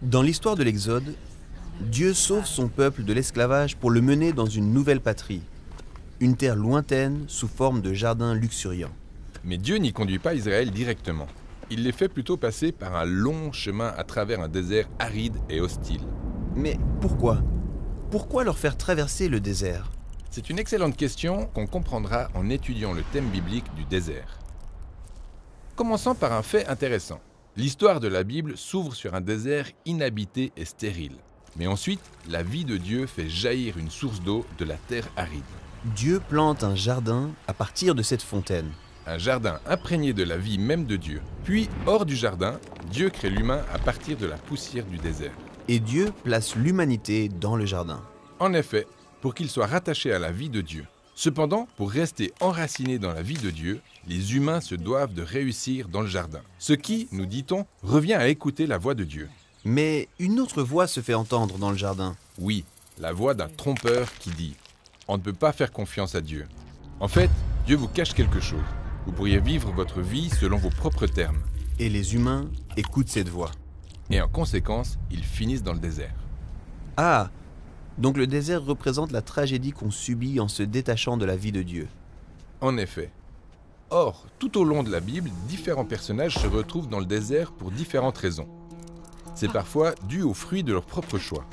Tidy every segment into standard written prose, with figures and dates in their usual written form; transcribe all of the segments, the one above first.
Dans l'histoire de l'Exode, Dieu sauve son peuple de l'esclavage pour le mener dans une nouvelle patrie, une terre lointaine sous forme de jardins luxuriants. Mais Dieu n'y conduit pas Israël directement. Il les fait plutôt passer par un long chemin à travers un désert aride et hostile. Mais pourquoi? Pourquoi leur faire traverser le désert? C'est une excellente question qu'on comprendra en étudiant le thème biblique du désert. Commençons par un fait intéressant. L'histoire de la Bible s'ouvre sur un désert inhabité et stérile. Mais ensuite, la vie de Dieu fait jaillir une source d'eau de la terre aride. Dieu plante un jardin à partir de cette fontaine. Un jardin imprégné de la vie même de Dieu. Puis, hors du jardin, Dieu crée l'humain à partir de la poussière du désert. Et Dieu place l'humanité dans le jardin. En effet, pour qu'il soit rattaché à la vie de Dieu. Cependant, pour rester enraciné dans la vie de Dieu, les humains se doivent de réussir dans le jardin. Ce qui, nous dit-on, revient à écouter la voix de Dieu. Mais une autre voix se fait entendre dans le jardin. Oui, la voix d'un trompeur qui dit « On ne peut pas faire confiance à Dieu. En fait, Dieu vous cache quelque chose. Vous pourriez vivre votre vie selon vos propres termes. Et les humains écoutent cette voix. Et en conséquence, ils finissent dans le désert. » Ah, donc le désert représente la tragédie qu'on subit en se détachant de la vie de Dieu. En effet. Or, tout au long de la Bible, différents personnages se retrouvent dans le désert pour différentes raisons. C'est parfois dû aux fruits de leur propre choix.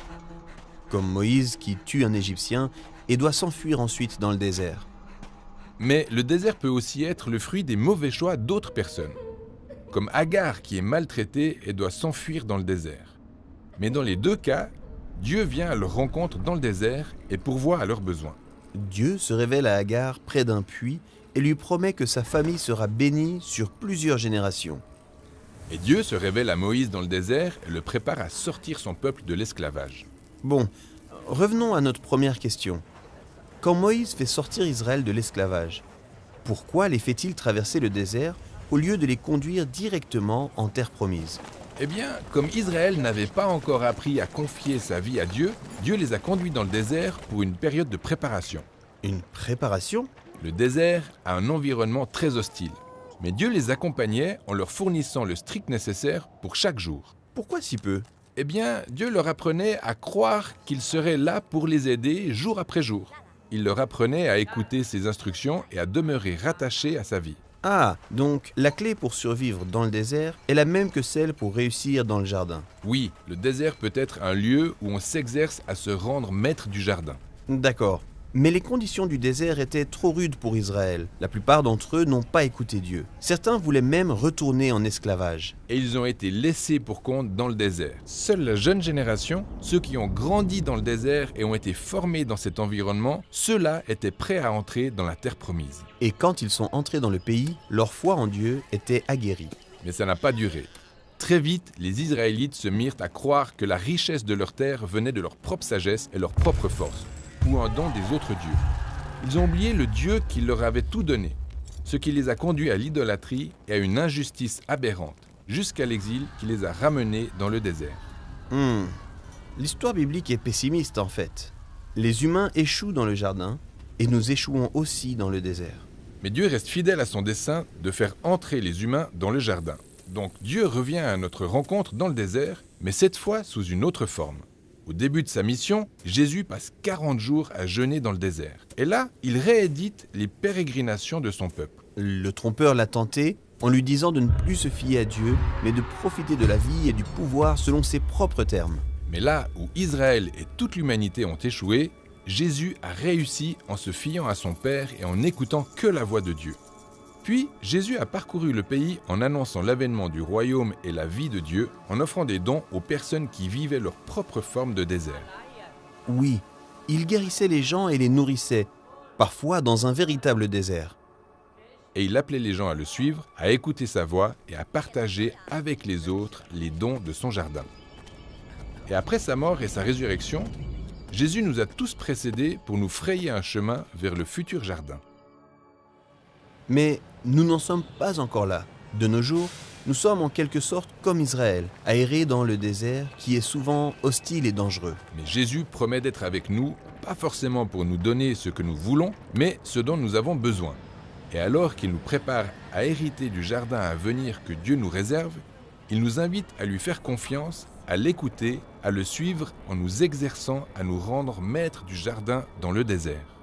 Comme Moïse qui tue un Égyptien et doit s'enfuir ensuite dans le désert. Mais le désert peut aussi être le fruit des mauvais choix d'autres personnes. Comme Agar qui est maltraitée et doit s'enfuir dans le désert. Mais dans les deux cas, Dieu vient à leur rencontre dans le désert et pourvoit à leurs besoins. Dieu se révèle à Agar près d'un puits et lui promet que sa famille sera bénie sur plusieurs générations. Et Dieu se révèle à Moïse dans le désert et le prépare à sortir son peuple de l'esclavage. Bon, revenons à notre première question. Quand Moïse fait sortir Israël de l'esclavage, pourquoi les fait-il traverser le désert au lieu de les conduire directement en terre promise? Eh bien, comme Israël n'avait pas encore appris à confier sa vie à Dieu, Dieu les a conduits dans le désert pour une période de préparation. Une préparation? Le désert a un environnement très hostile. Mais Dieu les accompagnait en leur fournissant le strict nécessaire pour chaque jour. Pourquoi si peu? Eh bien, Dieu leur apprenait à croire qu'il serait là pour les aider jour après jour. Il leur apprenait à écouter ses instructions et à demeurer rattachés à sa vie. Ah, donc la clé pour survivre dans le désert est la même que celle pour réussir dans le jardin. Oui, le désert peut être un lieu où on s'exerce à se rendre maître du jardin. D'accord. Mais les conditions du désert étaient trop rudes pour Israël. La plupart d'entre eux n'ont pas écouté Dieu. Certains voulaient même retourner en esclavage. Et ils ont été laissés pour compte dans le désert. Seule la jeune génération, ceux qui ont grandi dans le désert et ont été formés dans cet environnement, ceux-là étaient prêts à entrer dans la terre promise. Et quand ils sont entrés dans le pays, leur foi en Dieu était aguerrie. Mais ça n'a pas duré. Très vite, les Israélites se mirent à croire que la richesse de leur terre venait de leur propre sagesse et leur propre force, ou un don des autres dieux. Ils ont oublié le Dieu qui leur avait tout donné, ce qui les a conduits à l'idolâtrie et à une injustice aberrante, jusqu'à l'exil qui les a ramenés dans le désert. L'histoire biblique est pessimiste en fait. Les humains échouent dans le jardin et nous échouons aussi dans le désert. Mais Dieu reste fidèle à son dessein de faire entrer les humains dans le jardin. Donc Dieu revient à notre rencontre dans le désert, mais cette fois sous une autre forme. Au début de sa mission, Jésus passe 40 jours à jeûner dans le désert. Et là, il réédite les pérégrinations de son peuple. Le trompeur l'a tenté en lui disant de ne plus se fier à Dieu, mais de profiter de la vie et du pouvoir selon ses propres termes. Mais là où Israël et toute l'humanité ont échoué, Jésus a réussi en se fiant à son Père et en n'écoutant que la voix de Dieu. Puis, Jésus a parcouru le pays en annonçant l'avènement du royaume et la vie de Dieu, en offrant des dons aux personnes qui vivaient leur propre forme de désert. Oui, il guérissait les gens et les nourrissait, parfois dans un véritable désert. Et il appelait les gens à le suivre, à écouter sa voix et à partager avec les autres les dons de son jardin. Et après sa mort et sa résurrection, Jésus nous a tous précédés pour nous frayer un chemin vers le futur jardin. Mais nous n'en sommes pas encore là. De nos jours, nous sommes en quelque sorte comme Israël, à errer dans le désert qui est souvent hostile et dangereux. Mais Jésus promet d'être avec nous, pas forcément pour nous donner ce que nous voulons, mais ce dont nous avons besoin. Et alors qu'il nous prépare à hériter du jardin à venir que Dieu nous réserve, il nous invite à lui faire confiance à l'écouter, à le suivre en nous exerçant à nous rendre maîtres du jardin dans le désert.